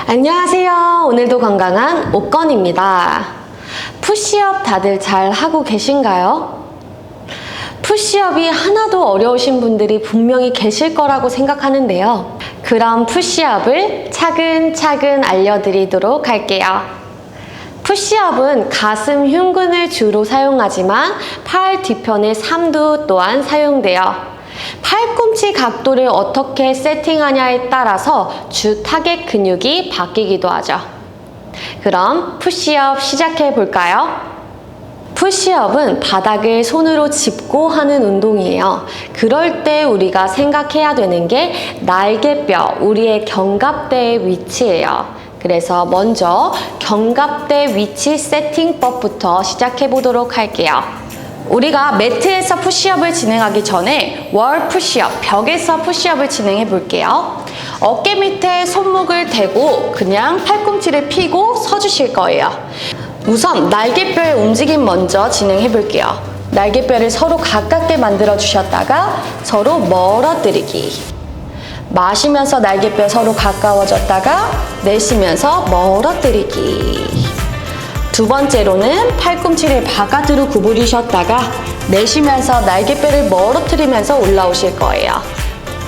안녕하세요. 오늘도 건강한 옥건입니다. 푸시업 다들 잘 하고 계신가요? 푸시업이 하나도 어려우신 분들이 분명히 계실 거라고 생각하는데요. 그럼 푸시업을 차근차근 알려드리도록 할게요. 푸시업은 가슴 흉근을 주로 사용하지만 팔 뒤편의 삼두 또한 사용돼요. 팔꿈치 각도를 어떻게 세팅하냐에 따라서 주 타겟 근육이 바뀌기도 하죠. 그럼 푸시업 시작해 볼까요? 푸시업은 바닥을 손으로 짚고 하는 운동이에요. 그럴 때 우리가 생각해야 되는 게 날개뼈, 우리의 견갑대의 위치예요. 그래서 먼저 견갑대 위치 세팅법부터 시작해 보도록 할게요. 우리가 매트에서 푸시업을 진행하기 전에 월 푸시업, 벽에서 푸시업을 진행해 볼게요. 어깨 밑에 손목을 대고 그냥 팔꿈치를 펴고 서주실 거예요. 우선 날개뼈의 움직임 먼저 진행해 볼게요. 날개뼈를 서로 가깝게 만들어 주셨다가 서로 멀어뜨리기. 마시면서 날개뼈 서로 가까워졌다가 내쉬면서 멀어뜨리기. 두 번째로는 팔꿈치를 바깥으로 구부리셨다가 내쉬면서 날개뼈를 멀어뜨리면서 올라오실 거예요.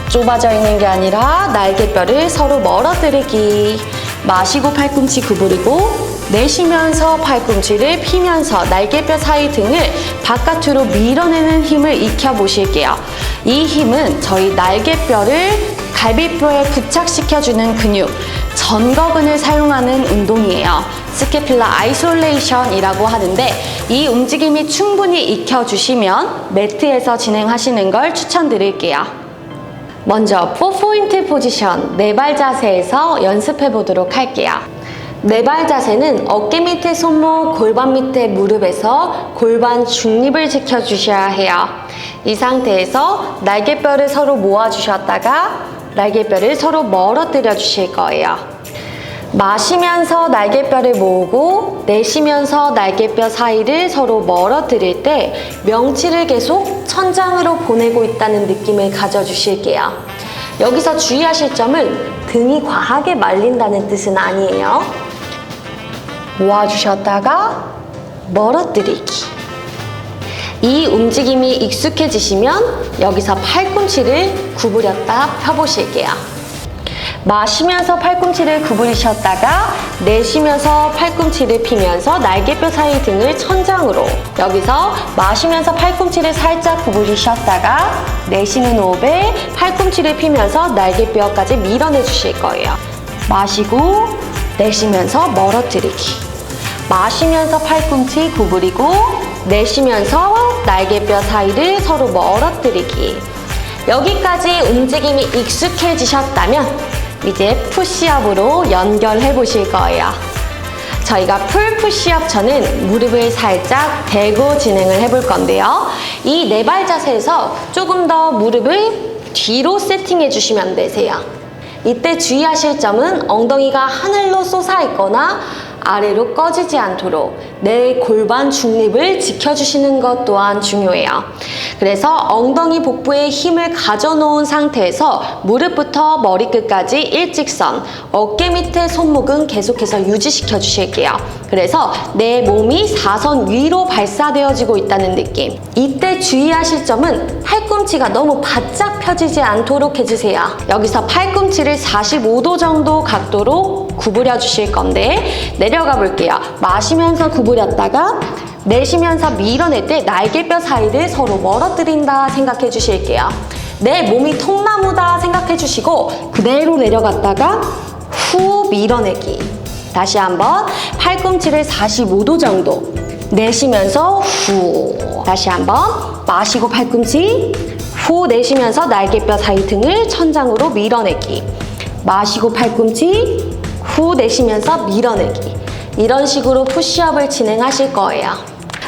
좁아져 있는 게 아니라 날개뼈를 서로 멀어뜨리기. 마시고 팔꿈치 구부리고 내쉬면서 팔꿈치를 피면서 날개뼈 사이 등을 바깥으로 밀어내는 힘을 익혀보실게요. 이 힘은 저희 날개뼈를 갈비뼈에 부착시켜주는 근육, 전거근을 사용하는 운동이에요. 스캐퓰라 아이솔레이션이라고 하는데 이 움직임이 충분히 익혀주시면 매트에서 진행하시는 걸 추천드릴게요. 먼저 4포인트 포지션, 네발 자세에서 연습해 보도록 할게요. 네발 자세는 어깨 밑에 손목, 골반 밑에 무릎에서 골반 중립을 지켜주셔야 해요. 이 상태에서 날개뼈를 서로 모아주셨다가 날개뼈를 서로 멀어뜨려 주실 거예요. 마시면서 날개뼈를 모으고 내쉬면서 날개뼈 사이를 서로 멀어뜨릴 때 명치를 계속 천장으로 보내고 있다는 느낌을 가져주실게요. 여기서 주의하실 점은 등이 과하게 말린다는 뜻은 아니에요. 모아주셨다가 멀어뜨리기. 이 움직임이 익숙해지시면 여기서 팔꿈치를 구부렸다 펴보실게요. 마시면서 팔꿈치를 구부리셨다가 내쉬면서 팔꿈치를 피면서 날개뼈 사이 등을 천장으로. 여기서 마시면서 팔꿈치를 살짝 구부리셨다가 내쉬는 호흡에 팔꿈치를 피면서 날개뼈까지 밀어내 주실 거예요. 마시고 내쉬면서 멀어뜨리기. 마시면서 팔꿈치 구부리고 내쉬면서 날개뼈 사이를 서로 멀어뜨리기. 여기까지 움직임이 익숙해지셨다면 이제 푸시업으로 연결해 보실 거예요. 저희가 풀 푸시업처는 무릎을 살짝 대고 진행을 해볼 건데요. 이 네발 자세에서 조금 더 무릎을 뒤로 세팅해 주시면 되세요. 이때 주의하실 점은 엉덩이가 하늘로 솟아 있거나 아래로 꺼지지 않도록 내 골반 중립을 지켜주시는 것 또한 중요해요. 그래서 엉덩이 복부에 힘을 가져놓은 상태에서 무릎부터 머리끝까지 일직선, 어깨 밑에 손목은 계속해서 유지시켜 주실게요. 그래서 내 몸이 사선 위로 발사되어지고 있다는 느낌. 이때 주의하실 점은 팔꿈치가 너무 바짝 펴지지 않도록 해주세요. 여기서 팔꿈치를 45도 정도 각도로 구부려 주실 건데 내려가 볼게요. 마시면서 구부렸다가 내쉬면서 밀어낼 때 날개뼈 사이를 서로 멀어뜨린다 생각해 주실게요. 내 몸이 통나무다 생각해 주시고 그대로 내려갔다가 후 밀어내기. 다시 한번 팔꿈치를 45도 정도 내쉬면서 후. 다시 한번 마시고 팔꿈치 후 내쉬면서 날개뼈 사이 등을 천장으로 밀어내기. 마시고 팔꿈치 후 내쉬면서 밀어내기. 이런 식으로 푸시업을 진행하실 거예요.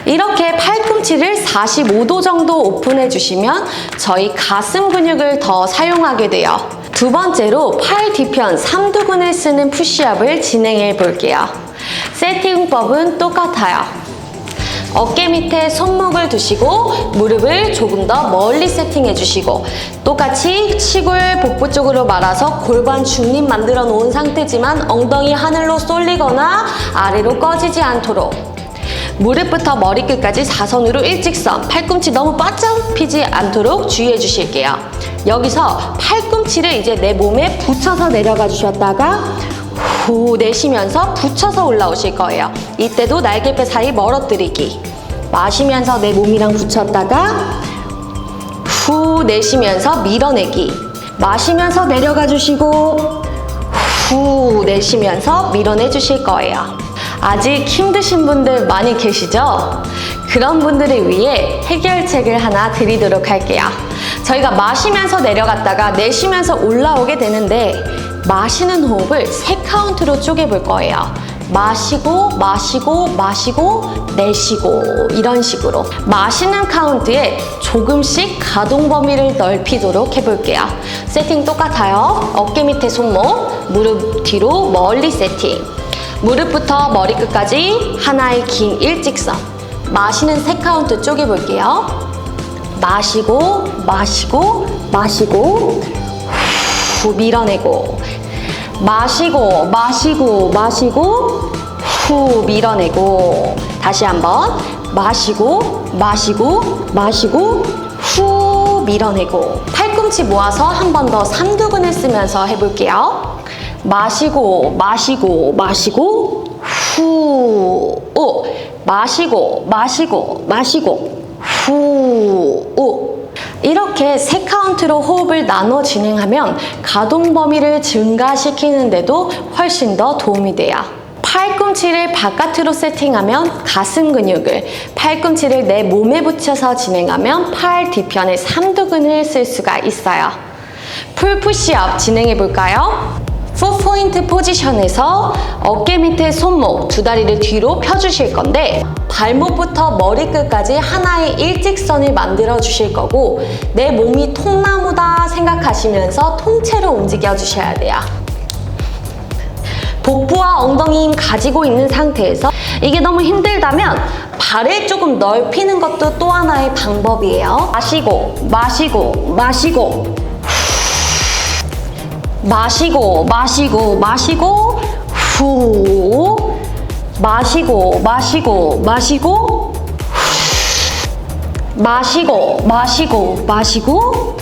이렇게 팔꿈치를 45도 정도 오픈해 주시면 저희 가슴 근육을 더 사용하게 돼요. 두 번째로 팔 뒤편 삼두근을 쓰는 푸시업을 진행해 볼게요. 세팅법은 똑같아요. 어깨 밑에 손목을 두시고 무릎을 조금 더 멀리 세팅해 주시고 똑같이 치골 복부 쪽으로 말아서 골반 중립 만들어 놓은 상태지만 엉덩이 하늘로 쏠리거나 아래로 꺼지지 않도록 무릎부터 머리끝까지 사선으로 일직선, 팔꿈치 너무 바짝 피지 않도록 주의해 주실게요. 여기서 팔꿈치를 이제 내 몸에 붙여서 내려가 주셨다가 후 내쉬면서 붙여서 올라오실 거예요. 이때도 날개뼈 사이 멀어뜨리기. 마시면서 내 몸이랑 붙였다가 후 내쉬면서 밀어내기. 마시면서 내려가 주시고 후 내쉬면서 밀어내 주실 거예요. 아직 힘드신 분들 많이 계시죠? 그런 분들을 위해 해결책을 하나 드리도록 할게요. 저희가 마시면서 내려갔다가 내쉬면서 올라오게 되는데 마시는 호흡을 3카운트로 쪼개볼 거예요. 마시고 마시고 마시고 내쉬고 이런 식으로 마시는 카운트에 조금씩 가동 범위를 넓히도록 해볼게요. 세팅 똑같아요. 어깨 밑에 손목, 무릎 뒤로 멀리 세팅. 무릎부터 머리끝까지 하나의 긴 일직선. 마시는 3카운트 쪼개볼게요. 마시고 마시고 마시고 후 밀어내고 마시고 마시고 마시고 후 밀어내고 다시 한번 마시고 마시고 마시고 후 밀어내고 팔꿈치 모아서 한 번 더 삼두근을 쓰면서 해볼게요. 마시고 마시고 마시고 후 오 마시고 마시고 마시고 후 오 이렇게 3카운트로 호흡을 나눠 진행하면 가동 범위를 증가시키는데도 훨씬 더 도움이 돼요. 팔꿈치를 바깥으로 세팅하면 가슴 근육을, 팔꿈치를 내 몸에 붙여서 진행하면 팔 뒤편의 삼두근을 쓸 수가 있어요. 풀 푸시업 진행해 볼까요? 4포인트 포지션에서 어깨 밑에 손목, 두 다리를 뒤로 펴주실 건데 발목부터 머리끝까지 하나의 일직선을 만들어 주실 거고 내 몸이 통나무다 생각하시면서 통째로 움직여 주셔야 돼요. 복부와 엉덩이 힘 가지고 있는 상태에서 이게 너무 힘들다면 발을 조금 넓히는 것도 또 하나의 방법이에요. 마시고 마시고 마시고 마시고 마시고 마시고 후 마시고 마시고 마시고 마시고 마시고 마시고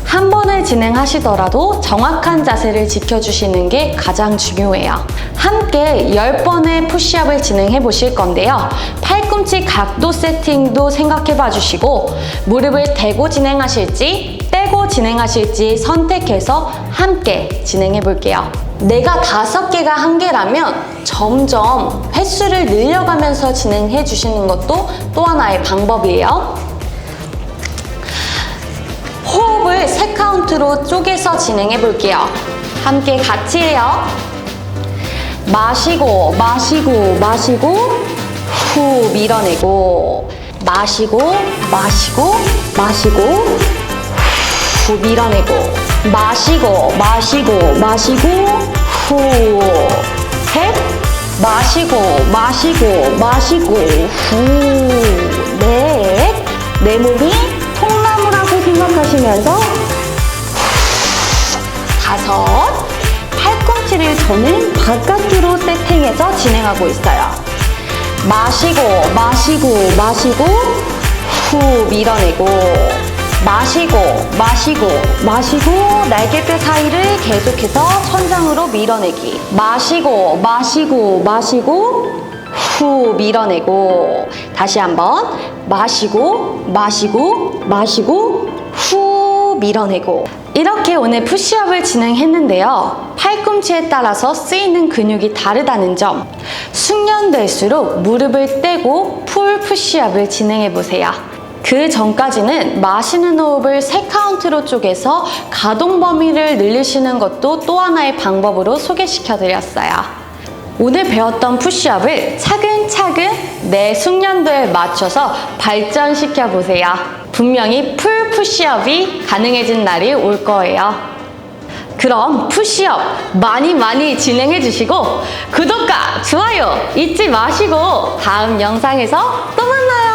한 번을 진행하시더라도 정확한 자세를 지켜주시는 게 가장 중요해요. 함께 10번의 푸시업을 진행해 보실 건데요. 팔꿈치 각도 세팅도 생각해 봐 주시고 무릎을 대고 진행하실지 떼고 진행하실지 선택해서 함께 진행해 볼게요. 내가 5개가 한계라면 점점 횟수를 늘려가면서 진행해 주시는 것도 또 하나의 방법이에요. 호흡을 3카운트로 쪼개서 진행해 볼게요. 함께 같이 해요. 마시고 마시고 마시고 후 밀어내고 마시고 마시고 마시고 후 밀어내고 마시고 마시고 마시고 후 셋 마시고 마시고 마시고 후 넷 내 몸이 통나무라고 생각하시면서 5 팔꿈치를 저는 바깥으로 세팅해서 진행하고 있어요. 마시고 마시고 마시고 후 밀어내고 마시고 마시고 마시고 날개뼈 사이를 계속해서 천장으로 밀어내기. 마시고 마시고 마시고 후 밀어내고 다시 한번 마시고 마시고 마시고 후 밀어내고. 이렇게 오늘 푸시업을 진행했는데요. 팔꿈치에 따라서 쓰이는 근육이 다르다는 점, 숙련될수록 무릎을 떼고 풀 푸시업을 진행해 보세요. 그 전까지는 마시는 호흡을 3카운트로 쪼개서 가동 범위를 늘리시는 것도 또 하나의 방법으로 소개시켜 드렸어요. 오늘 배웠던 푸시업을 차근차근 내 숙련도에 맞춰서 발전시켜 보세요. 분명히 풀 푸시업이 가능해진 날이 올 거예요. 그럼 푸시업 많이 진행해 주시고 구독과 좋아요 잊지 마시고 다음 영상에서 또 만나요.